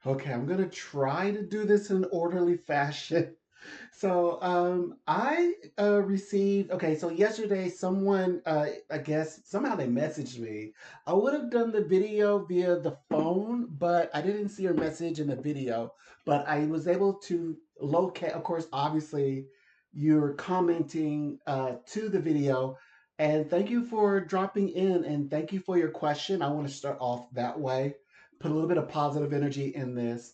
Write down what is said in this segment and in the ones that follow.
Okay, I'm gonna try to do this in an orderly fashion. I received, okay, so yesterday someone, I guess somehow they messaged me. I would have done the video via the phone, but I didn't see her message in the video. But I was able to locate, of course, obviously, you're commenting to the video. And thank you for dropping in and thank you for your question. I want to start off that way, put a little bit of positive energy in this.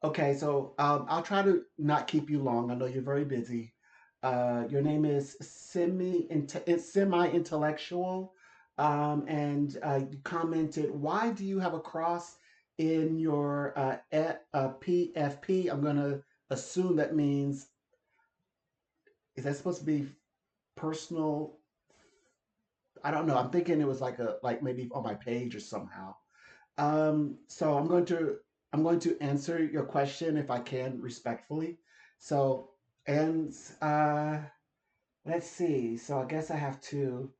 Okay, so I'll try to not keep you long. I know you're very busy. Your name is semi intellectual, and you commented, "Why do you have a cross in your PFP?" I'm gonna assume that means, is that supposed to be personal? I don't know. I'm thinking it was like maybe on my page or somehow. So I'm going to answer your question if I can respectfully. So and let's see. So I guess I have to.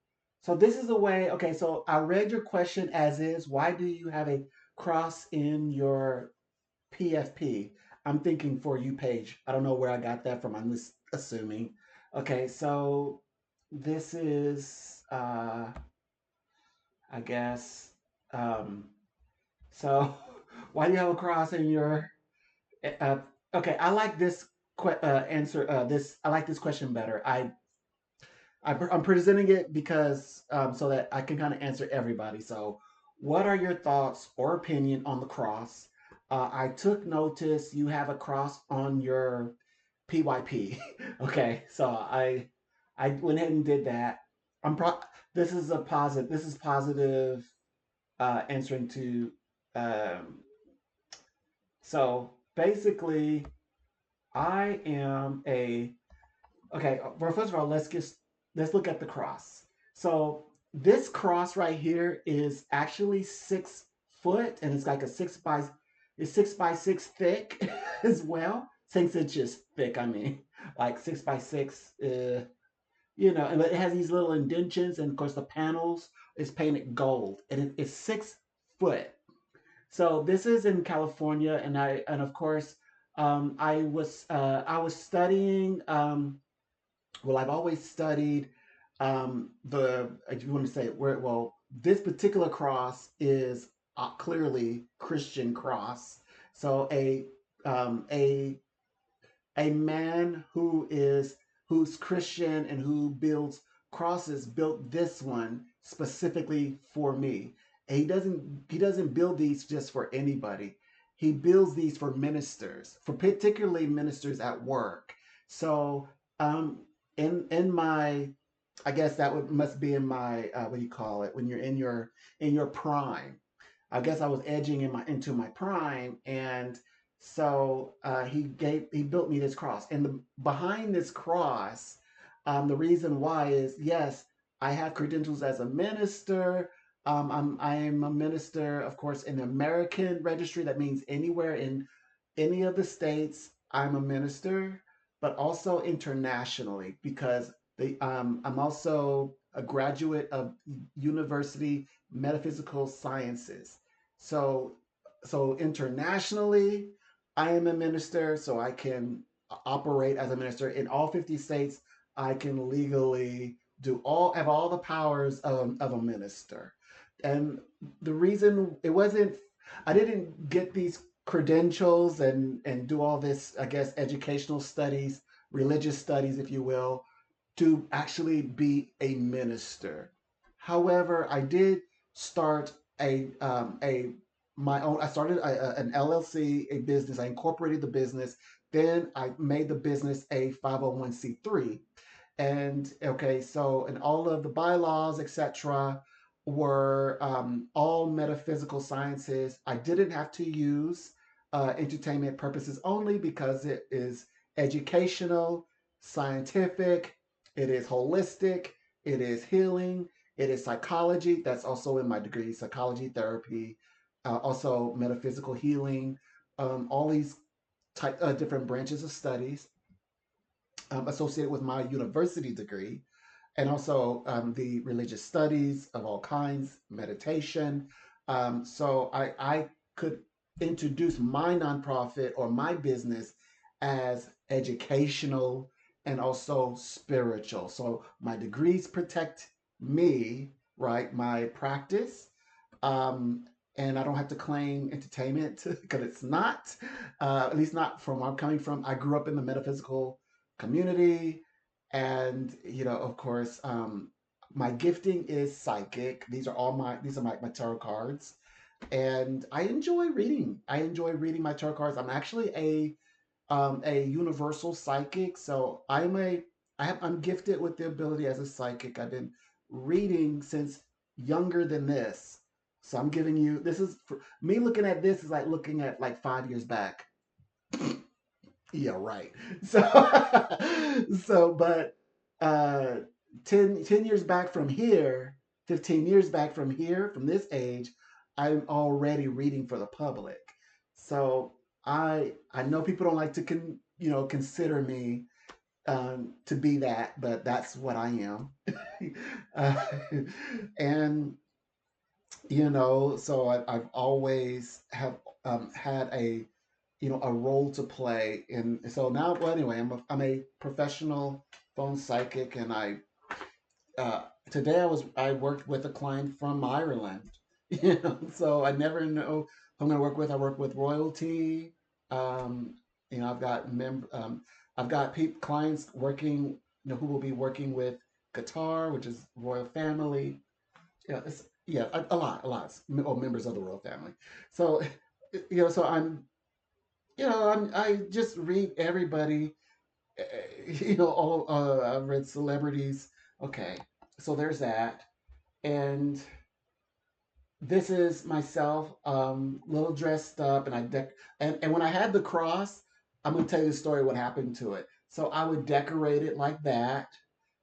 So this is the way. Okay, so I read your question as is. Why do you have a cross in your PFP? I'm thinking for you page. I don't know where I got that from. I'm just assuming. Okay, so this is I guess um so why do you have a cross in your? Uh, okay, I like this answer. This I like this question better. I'm presenting it because so that I can kind of answer everybody. So, what are your thoughts or opinion on the cross? I took notice you have a cross on your PYP. Okay, so I went ahead and did that. I'm pro. This is a positive. This is positive answering to um, so basically, I am a okay. Well, first of all, let's look at the cross. So this cross right here is actually 6 foot, and it's like a it's 6 by 6 thick as well. 6 inches thick. I mean, like 6 by 6. And it has these little indentions, and of course the panels is painted gold, and it's 6 foot. So this is in California, and of course, I was studying. Well, I've always studied if you want to say it, where well, this particular cross is clearly Christian cross. So um, a a man who's Christian and who builds crosses built this one specifically for me. And he doesn't build these just for anybody. He builds these for ministers, for particularly ministers at work. So um in my I guess that would must be in my what do you call it when you're in your prime. I guess I was edging into my prime, and so he built me this cross, and behind this cross, the reason why is yes, I have credentials as a minister. I am a minister, of course, in the American registry. That means anywhere in any of the states, I'm a minister, but also internationally because I'm also a graduate of University Metaphysical Sciences. So, so internationally, I am a minister, so I can operate as a minister in all 50 states. I can legally have all the powers of a minister. And the reason it wasn't, I didn't get these credentials and do all this, I guess, educational studies, religious studies, if you will, to actually be a minister. However, I did start a my own. I started an LLC, a business. I incorporated the business. Then I made the business a 501(c)(3). And okay, so and all of the bylaws, etc., were all metaphysical sciences. I didn't have to use entertainment purposes only because it is educational, scientific, it is holistic, it is healing, it is psychology. That's also in my degree, psychology therapy, also metaphysical healing, all these different branches of studies associated with my university degree, and also the religious studies of all kinds, meditation. So I could. introduce my nonprofit or my business as educational and also spiritual. So my degrees protect me, right? My practice, um, and I don't have to claim entertainment because it's not, at least not from where I'm coming from. I grew up in the metaphysical community, and of course, my gifting is psychic. These are my tarot cards, and I enjoy reading. I enjoy reading my tarot cards. I'm actually a universal psychic. So I'm gifted with the ability as a psychic. I've been reading since younger than this. So I'm giving you this is for me looking at this is like looking at like 5 years back. Yeah, right. So but uh 10 years back from here, 15 years back from here, from this age, I'm already reading for the public. So I know people don't like to consider me to be that, but that's what I am. uh, and so I've always have had a role to play in. So now, well, anyway, I'm a professional phone psychic, and uh, today I worked with a client from Ireland. So I never know who I'm going to work with. I work with royalty. Um, I've got I've got clients working, who will be working with Qatar, which is royal family. Yeah, yeah, a lot, or members of the royal family. So, so I just read everybody. All I've read celebrities. Okay, so there's that, and this is myself, little dressed up, and and when I had the cross, I'm gonna tell you the story what happened to it. So I would decorate it like that,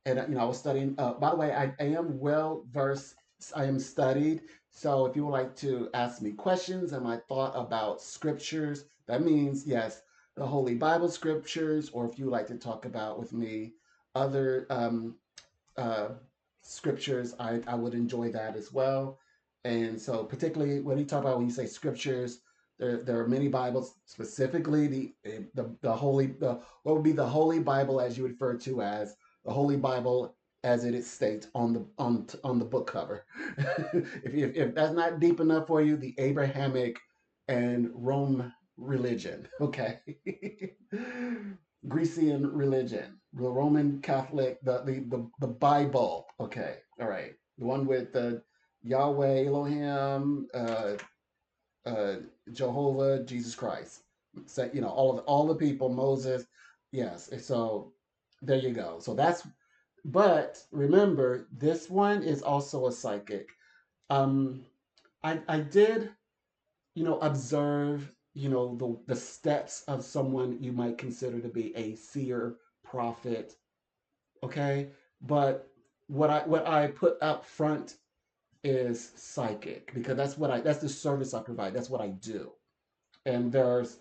and I was studying. By the way, I am well versed. I am studied. So if you would like to ask me questions and my thought about scriptures, that means yes, the Holy Bible scriptures, or if you would like to talk about with me other uh, scriptures, I would enjoy that as well. And so, particularly when you talk about when you say scriptures, there are many Bibles, specifically the holy the what would be the Holy Bible as you refer to as the Holy Bible as it is states on the book cover. If that's not deep enough for you, the Abrahamic and Rome religion, okay. Grecian religion, the Roman Catholic, the Bible. Okay, all right, the one with the Yahweh, Elohim, uh, Jehovah, Jesus Christ. So all the people, Moses. Yes, so there you go. So that's. But remember, this one is also a psychic. Um, I did observe, the steps of someone you might consider to be a seer, prophet, okay? But what I put up front is psychic because that's the service I provide. That's what I do. And there's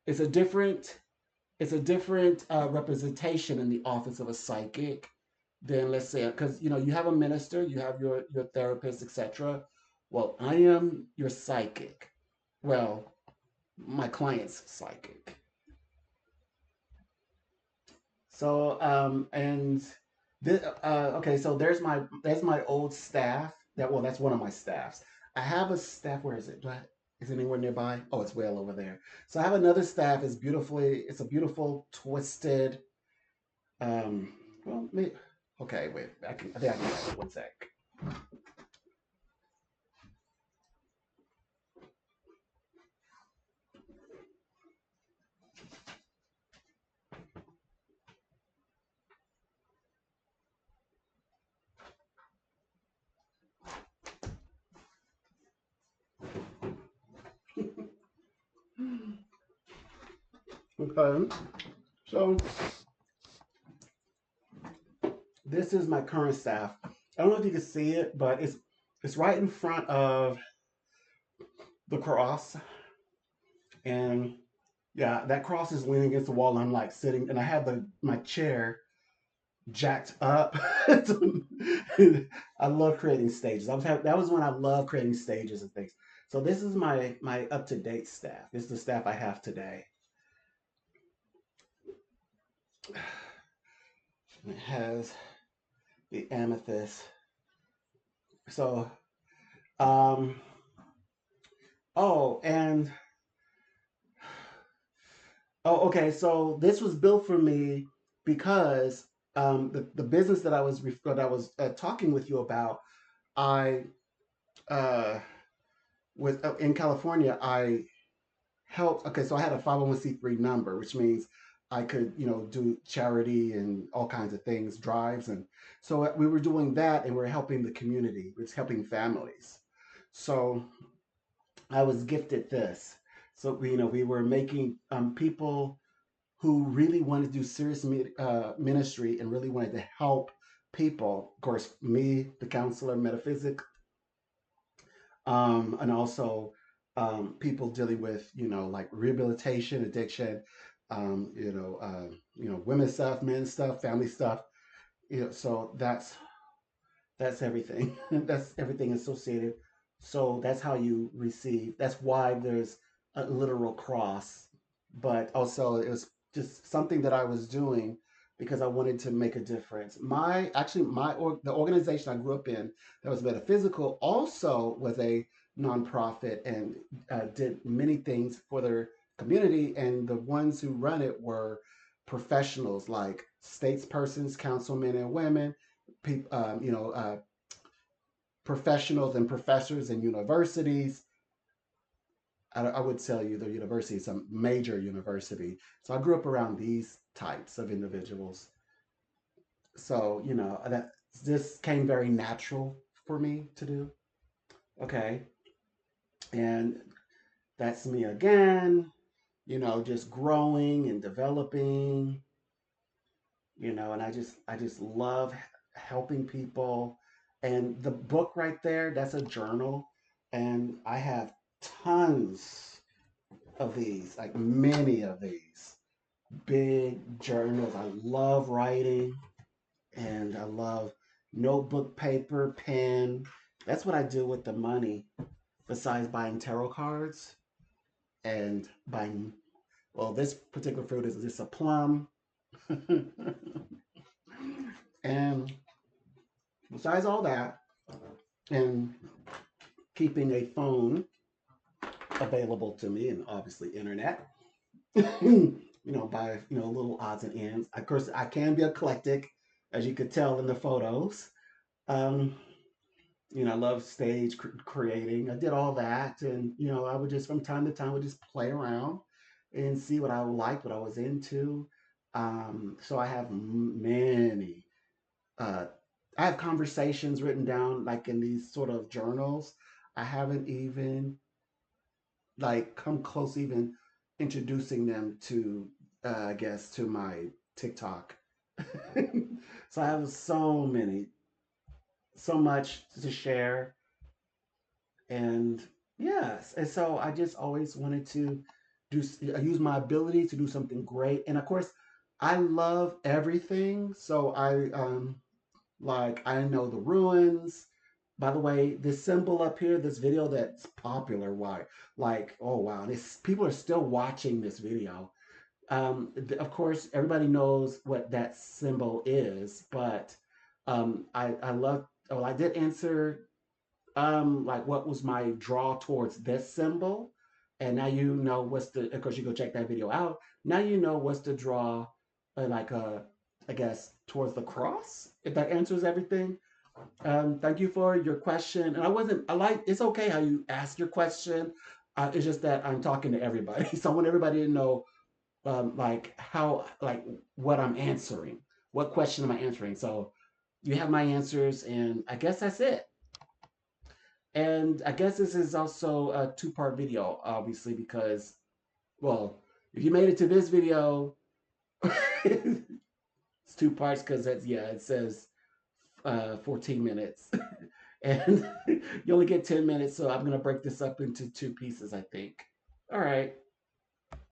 it's a different representation in the office of a psychic than, let's say, because you have a minister, you have your therapist, etc. Well, I am your psychic. Well, my client's psychic. So and this, okay, so there's my old staff. That's one of my staffs. I have a staff. Where is it? Is it anywhere nearby? Oh, it's well over there. So I have another staff. It's a beautiful twisted. Um, well, okay, wait. I think I can have it. One sec. Okay. So this is my current staff. I don't know if you can see it, but it's right in front of the cross, and yeah, that cross is leaning against the wall. And I'm like sitting, and I have my chair jacked up. I love creating stages. That was when I love creating stages and things. So this is my up to date staff. This is the staff I have today. It has the amethyst. So um oh and oh okay. So this was built for me because the business that I was talking with you about, I uh with in California, I helped. Okay, so I had a 501c3 number, which means I could, do charity and all kinds of things, drives, and so we were doing that, and we are helping the community. It's helping families. So I was gifted this. So we were making people who really wanted to do serious ministry and really wanted to help people. Of course, me, the counselor, metaphysics, and also people dealing with like rehabilitation, addiction, women's stuff, men's stuff, family stuff. So that's everything. That's everything associated. So that's how you receive. That's why there's a literal cross. But also, it was just something that I was doing because I wanted to make a difference. The organization I grew up in that was metaphysical also was a nonprofit and did many things for their community. And the ones who run it were professionals like statespersons, councilmen and women, people, professionals and professors in universities. I would tell you the university is a major university. So I grew up around these types of individuals. So, that this came very natural for me to do. Okay. And that's me again, just growing and developing, and I just love helping people. And the book right there, that's a journal, and I have tons of these, like many of these big journals. I love writing, and I love notebook, paper, pen. That's what I do with the money, besides buying tarot cards and buying, well, this particular fruit is just a plum. And besides all that, and keeping a phone available to me, and obviously internet, by little odds and ends. Of course, I can be eclectic, as you could tell in the photos. Um, I love stage creating. I did all that, and I would just from time to time would just play around and see what I liked, what I was into. So I have many. Uh, I have conversations written down like in these sort of journals. I haven't even like come close even introducing them to I guess to my TikTok. So I have so much to share, and yes, and so I just always wanted to use my ability to do something great, and of course I love everything. So I know the ruins. By the way, this symbol up here, this video that's popular, why? Like, oh wow, this people are still watching this video. Of course, everybody knows what that symbol is, but I love. Well, I did answer like what was my draw towards this symbol, and now you know what's the. Of course, you go check that video out. Now you know what's the draw, like I guess towards the cross. If that answers everything. Thank you for your question. And I wasn't. I like. It's okay how you ask your question. It's just that I'm talking to everybody, so I want everybody to know like how like what I'm answering. What question am I answering? So you have my answers, and I guess that's it. And I guess this is also a two-part video, obviously, because well, if you made it to this video, it's two parts because that's yeah, it says 14 minutes. And you only get 10 minutes, so I'm gonna break this up into two pieces, I think. All right.